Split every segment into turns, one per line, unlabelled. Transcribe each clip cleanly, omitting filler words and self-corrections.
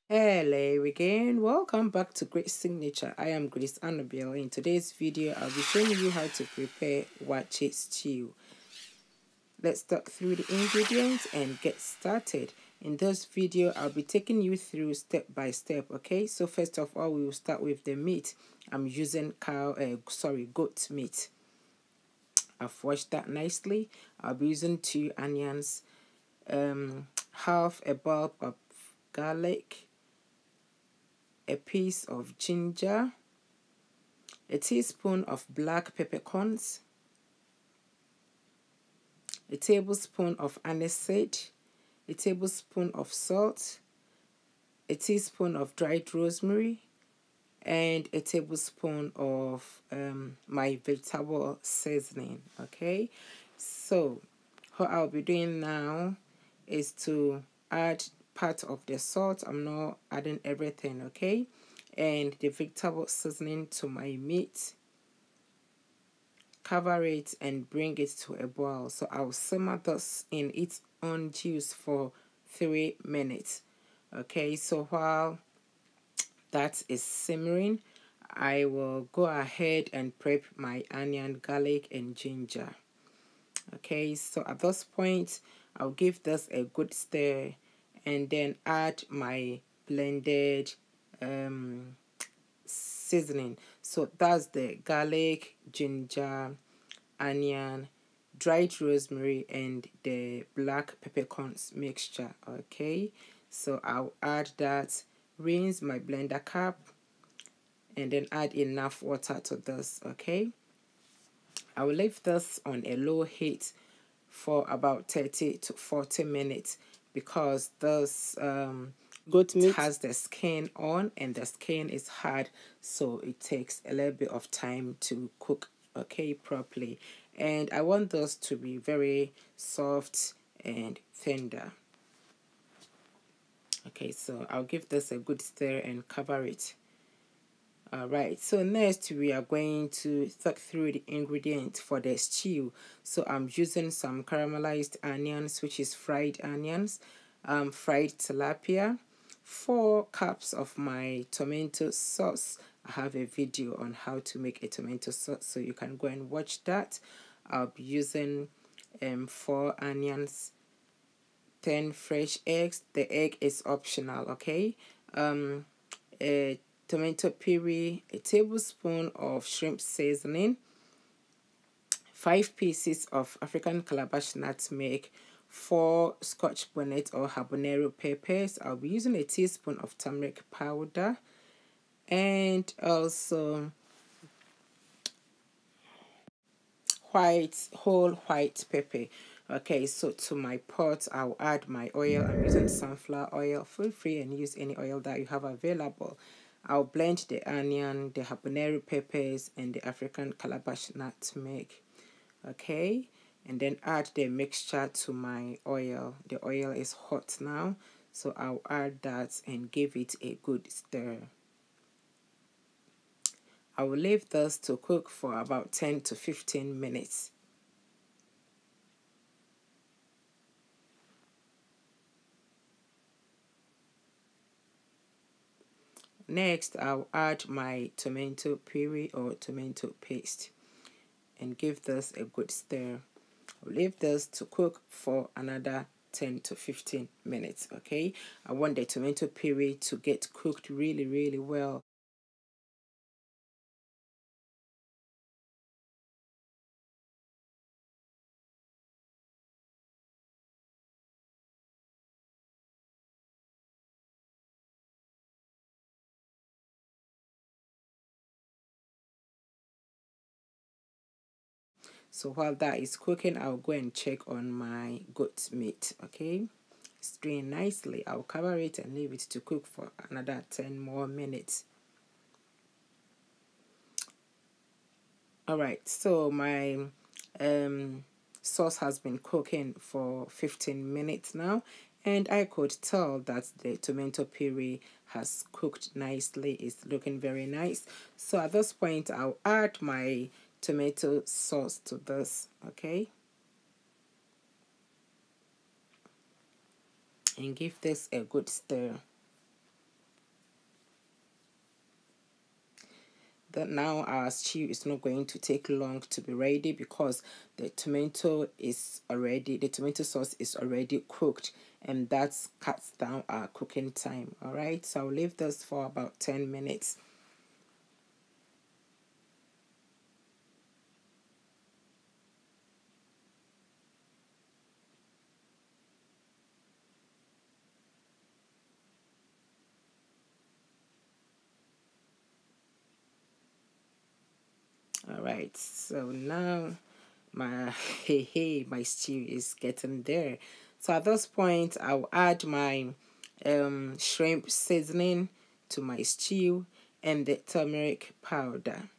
Hello again, welcome back to Great Signature. I am Grace Annabelle. In today's video, I'll be showing you how to prepare Waakye stew. Let's talk through the ingredients and get started. In this video, I'll be taking you through step by step, okay? So first of all, we will start with the meat. I'm using goat meat. I've washed that nicely. I'll be using 2 onions, half a bulb of garlic, a piece of ginger, a teaspoon of black peppercorns, a tablespoon of aniseed, a tablespoon of salt, a teaspoon of dried rosemary, and a tablespoon of my vegetable seasoning. Okay, so what I'll be doing now is to add part of the salt. I'm not adding everything, okay, and the vegetable seasoning to my meat. Cover it and bring it to a boil. So I'll simmer this in its own juice for 3 minutes. Okay, so while that is simmering, I will go ahead and prep my onion, garlic, and ginger. Okay, so at this point, I'll give this a good stir and then add my blended seasoning. So that's the garlic, ginger, onion, dried rosemary, and the black peppercorns mixture. Okay, so I'll add that, rinse my blender cup, and then add enough water to this. Okay, I will leave this on a low heat for about 30 to 40 minutes because this goat meat has the skin on and the skin is hard, so it takes a little bit of time to cook, okay, properly. And I want those to be very soft and tender. Okay, so I'll give this a good stir and cover it. Alright, so next we are going to talk through the ingredients for the stew. So I'm using some caramelized onions, which is fried onions, fried tilapia, 4 cups of my tomato sauce. I have a video on how to make a tomato sauce, so you can go and watch that. I'll be using 4 onions, 10 fresh eggs. The egg is optional, okay? A tomato puree, a tablespoon of shrimp seasoning, 5 pieces of African calabash nutmeg, 4 scotch bonnet or habanero peppers. I'll be using a teaspoon of turmeric powder, and also whole white pepper. Okay, so to my pot, I'll add my oil. I'm using sunflower oil. Feel free and use any oil that you have available. I'll blend the onion, the habanero peppers, and the African calabash nutmeg. Okay, and then add the mixture to my oil. The oil is hot now, so I'll add that and give it a good stir. I will leave this to cook for about 10 to 15 minutes. Next, I'll add my tomato puree or tomato paste and give this a good stir. I'll leave this to cook for another 10 to 15 minutes, okay? I want the tomato puree to get cooked really well. So while that is cooking, I'll go and check on my goat meat, okay? It's doing nicely. I'll cover it and leave it to cook for another 10 more minutes. Alright, so my sauce has been cooking for 15 minutes now, and I could tell that the tomato puree has cooked nicely. It's looking very nice. So at this point, I'll add my tomato sauce to this, okay, and give this a good stir. that now our stew is not going to take long to be ready because the tomato sauce is already cooked, and that cuts down our cooking time. All right, so I'll leave this for about 10 minutes. All right, so now my my stew is getting there. So at this point I'll add my shrimp seasoning to my stew and the turmeric powder.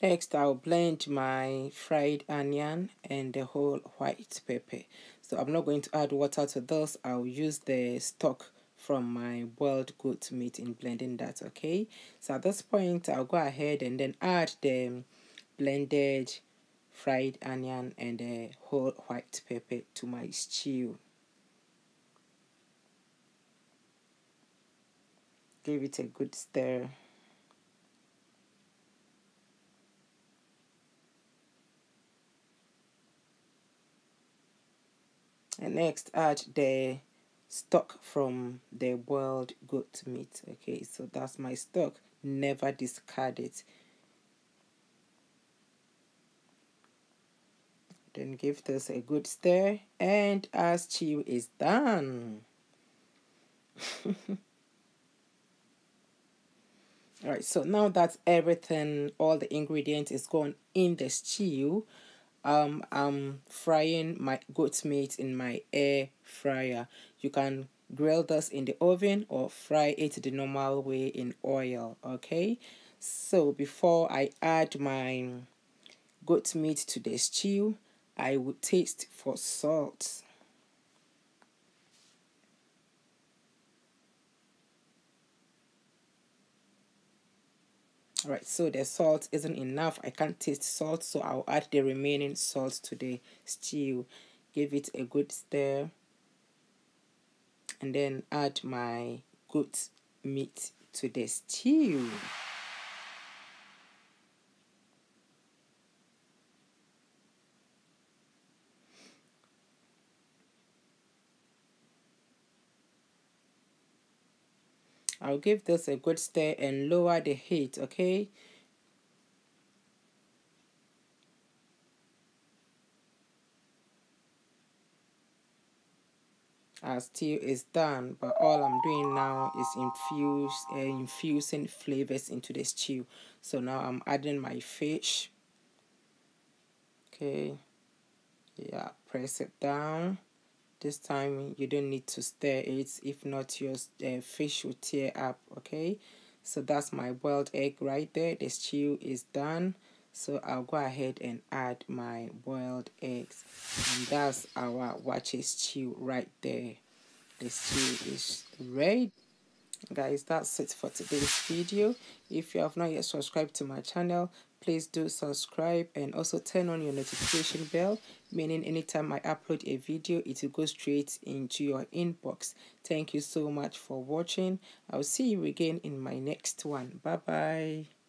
Next, I'll blend my fried onion and the whole white pepper. So I'm not going to add water to this. I'll use the stock from my boiled goat meat in blending that, okay? So at this point, I'll go ahead and then add the blended fried onion and the whole white pepper to my stew. Give it a good stir. And next, add the stock from the boiled goat meat. Okay, so that's my stock. Never discard it. Then give this a good stir, and our stew is done. Alright, so now that everything, all the ingredients is gone in the stew, I'm frying my goat meat in my air fryer. You can grill this in the oven or fry it the normal way in oil, okay? So before I add my goat meat to the stew, I would taste for salt. Alright, so the salt isn't enough. I can't taste salt, so I'll add the remaining salt to the stew. Give it a good stir, and then add my goat meat to the stew. I'll give this a good stir and lower the heat, okay? Our stew is done, but all I'm doing now is infusing flavors into the stew. So now I'm adding my fish. Okay, yeah, press it down. This time you don't need to stir it, if not your fish will tear up, okay? So that's my boiled egg right there. The stew is done. So I'll go ahead and add my boiled eggs. And that's our Waakye stew right there. The stew is ready. Guys, that's it for today's video. If you have not yet subscribed to my channel, please do subscribe and also turn on your notification bell, meaning anytime I upload a video, it will go straight into your inbox. Thank you so much for watching. I'll see you again in my next one. Bye bye.